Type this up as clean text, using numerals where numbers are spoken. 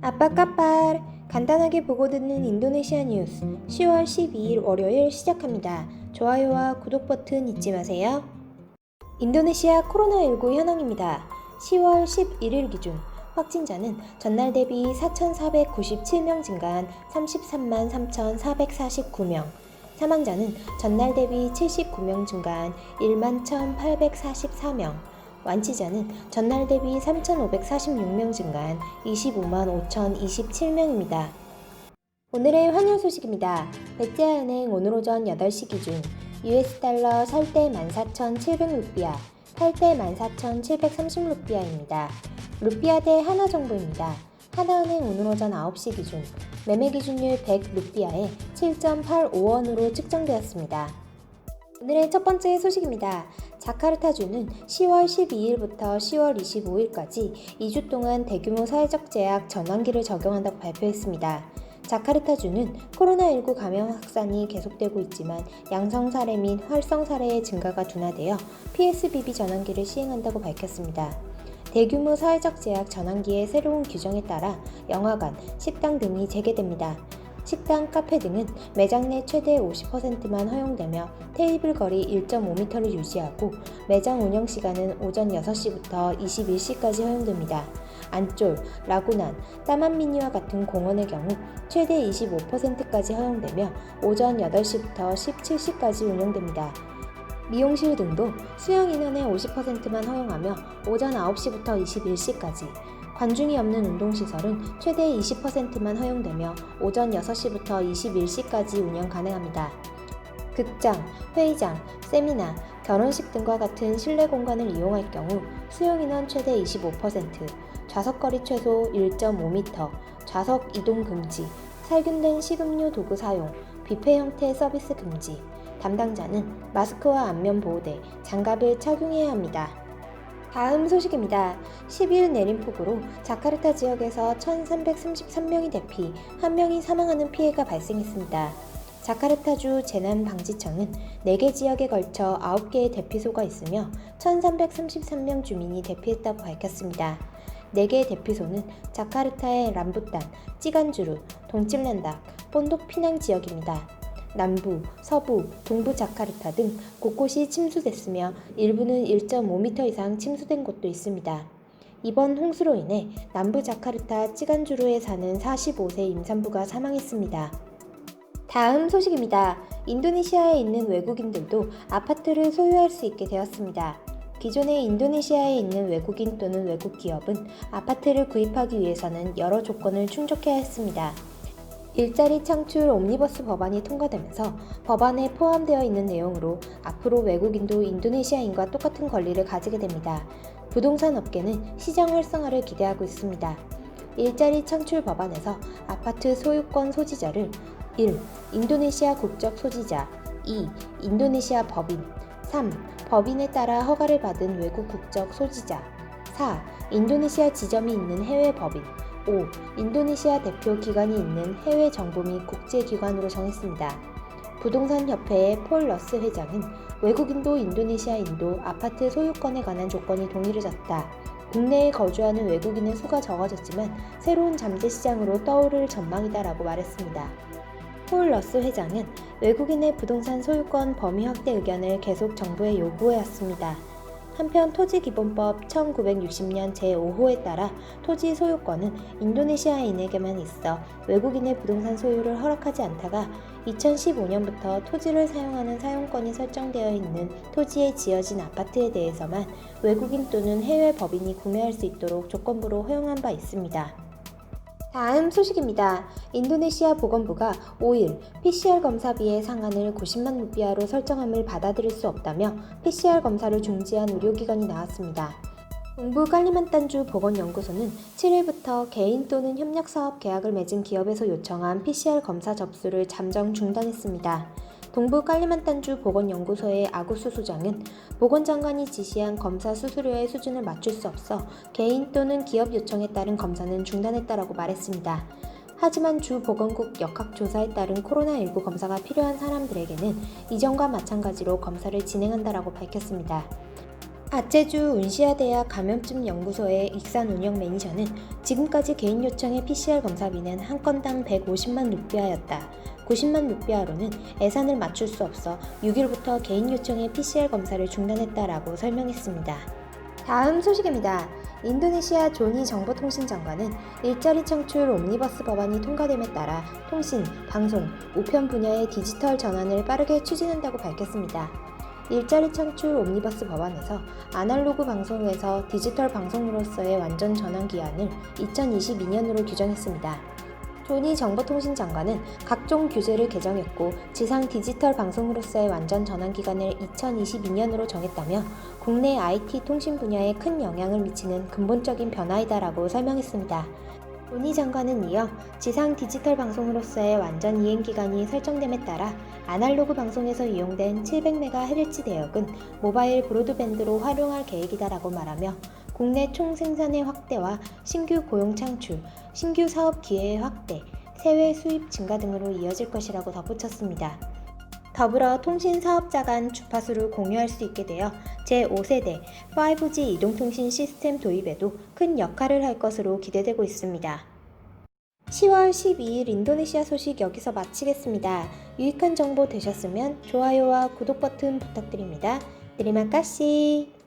아빠까빨 간단하게 보고 듣는 인도네시아 뉴스 10월 12일 월요일 시작합니다. 좋아요와 구독 버튼 잊지 마세요. 인도네시아 코로나19 현황입니다. 10월 11일 기준 확진자는 전날 대비 4,497명 증가한 33만 3,449명, 사망자는 전날 대비 79명 증가한 1만 1,844명, 완치자는 전날 대비 3,546명 증가한 25만 5,027명입니다. 오늘의 환율 소식입니다. 배째은행 오늘 오전 8시 기준 US 달러 살 때 14,700루피아, 팔 때 14,730루피아입니다. 루피아 대 하나 정보입니다. 하나은행 오늘 오전 9시 기준 매매 기준율 100루피아에 7.85원으로 측정되었습니다. 오늘의 첫 번째 소식입니다. 자카르타주는 10월 12일부터 10월 25일까지 2주 동안 대규모 사회적 제약 전환기를 적용한다고 발표했습니다. 자카르타주는 코로나19 감염 확산이 계속되고 있지만 양성 사례 및 활성 사례의 증가가 둔화되어 PSBB 전환기를 시행한다고 밝혔습니다. 대규모 사회적 제약 전환기의 새로운 규정에 따라 영화관, 식당 등이 재개됩니다. 식당, 카페 등은 매장 내 최대 50%만 허용되며 테이블 거리 1.5m를 유지하고 매장 운영 시간은 오전 6시부터 21시까지 허용됩니다. 안쫄, 라구난, 따만미니와 같은 공원의 경우 최대 25%까지 허용되며 오전 8시부터 17시까지 운영됩니다. 미용실 등도 수용 인원의 50%만 허용하며 오전 9시부터 21시까지, 관중이 없는 운동시설은 최대 20%만 허용되며 오전 6시부터 21시까지 운영 가능합니다. 극장, 회의장, 세미나, 결혼식 등과 같은 실내 공간을 이용할 경우 수용 인원 최대 25%, 좌석거리 최소 1.5m, 좌석 이동 금지, 살균된 식음료 도구 사용, 뷔페 형태 서비스 금지, 담당자는 마스크와 안면 보호대, 장갑을 착용해야 합니다. 다음 소식입니다. 10일 내린 폭우로 자카르타 지역에서 1,333명이 대피, 1명이 사망하는 피해가 발생했습니다. 자카르타주 재난방지청은 4개 지역에 걸쳐 9개의 대피소가 있으며 1,333명 주민이 대피했다고 밝혔습니다. 4개의 대피소는 자카르타의 람부탄, 찌간주루, 동칠란닥, 본독 피낭 지역입니다. 남부, 서부, 동부 자카르타 등 곳곳이 침수됐으며 일부는 1.5m 이상 침수된 곳도 있습니다. 이번 홍수로 인해 남부 자카르타 찌간주루에 사는 45세 임산부가 사망했습니다. 다음 소식입니다. 인도네시아에 있는 외국인들도 아파트를 소유할 수 있게 되었습니다. 기존에 인도네시아에 있는 외국인 또는 외국 기업은 아파트를 구입하기 위해서는 여러 조건을 충족해야 했습니다. 일자리 창출 옴니버스 법안이 통과되면서 법안에 포함되어 있는 내용으로 앞으로 외국인도 인도네시아인과 똑같은 권리를 가지게 됩니다. 부동산 업계는 시장 활성화를 기대하고 있습니다. 일자리 창출 법안에서 아파트 소유권 소지자를 1. 인도네시아 국적 소지자, 2. 인도네시아 법인, 3. 법인에 따라 허가를 받은 외국 국적 소지자, 4. 인도네시아 지점이 있는 해외 법인, 5. 인도네시아 대표 기관이 있는 해외 정부 및 국제기관으로 정했습니다. 부동산협회의 폴 러스 회장은 외국인도 인도네시아인도 아파트 소유권에 관한 조건이 동일해졌다. 국내에 거주하는 외국인의 수가 적어졌지만 새로운 잠재 시장으로 떠오를 전망이다라고 말했습니다. 폴 러스 회장은 외국인의 부동산 소유권 범위 확대 의견을 계속 정부에 요구해왔습니다. 한편 토지기본법 1960년 제5호에 따라 토지 소유권은 인도네시아인에게만 있어 외국인의 부동산 소유를 허락하지 않다가 2015년부터 토지를 사용하는 사용권이 설정되어 있는 토지에 지어진 아파트에 대해서만 외국인 또는 해외 법인이 구매할 수 있도록 조건부로 허용한 바 있습니다. 다음 소식입니다. 인도네시아 보건부가 5일 PCR 검사비의 상한을 90만 루피아로 설정함을 받아들일 수 없다며 PCR 검사를 중지한 의료기관이 나왔습니다. 동부 칼리만탄주 보건연구소는 7일부터 개인 또는 협력사업 계약을 맺은 기업에서 요청한 PCR 검사 접수를 잠정 중단했습니다. 동부 칼리만탄주 보건연구소의 아구수 소장은 보건장관이 지시한 검사 수수료의 수준을 맞출 수 없어 개인 또는 기업 요청에 따른 검사는 중단했다라고 말했습니다. 하지만 주 보건국 역학조사에 따른 코로나19 검사가 필요한 사람들에게는 이전과 마찬가지로 검사를 진행한다라고 밝혔습니다. 아체주 운시아대학 감염증 연구소의 익산 운영 매니저는 지금까지 개인 요청의 PCR 검사비는 한 건당 150만 루피아였다. 90만 루피아로는 예산을 맞출 수 없어 6일부터 개인 요청의 PCR 검사를 중단했다라고 설명했습니다. 다음 소식입니다. 인도네시아 조니 정보통신 장관은 일자리 창출 옴니버스 법안이 통과됨에 따라 통신, 방송, 우편 분야의 디지털 전환을 빠르게 추진한다고 밝혔습니다. 일자리 창출 옴니버스 법안에서 아날로그 방송에서 디지털 방송으로서의 완전 전환 기한을 2022년으로 규정했습니다. 조니 정보통신 장관은 각종 규제를 개정했고 지상 디지털 방송으로서의 완전 전환 기간을 2022년으로 정했다며 국내 IT 통신 분야에 큰 영향을 미치는 근본적인 변화이다라고 설명했습니다. 조니 장관은 이어 지상 디지털 방송으로서의 완전 이행 기간이 설정됨에 따라 아날로그 방송에서 이용된 700MHz 대역은 모바일 브로드밴드로 활용할 계획이다라고 말하며 국내 총생산의 확대와 신규 고용 창출, 신규 사업 기회의 확대, 세외 수입 증가 등으로 이어질 것이라고 덧붙였습니다. 더불어 통신 사업자 간 주파수를 공유할 수 있게 되어 제5세대 5G 이동통신 시스템 도입에도 큰 역할을 할 것으로 기대되고 있습니다. 10월 12일 인도네시아 소식 여기서 마치겠습니다. 유익한 정보 되셨으면 좋아요와 구독 버튼 부탁드립니다. 테리마 카시.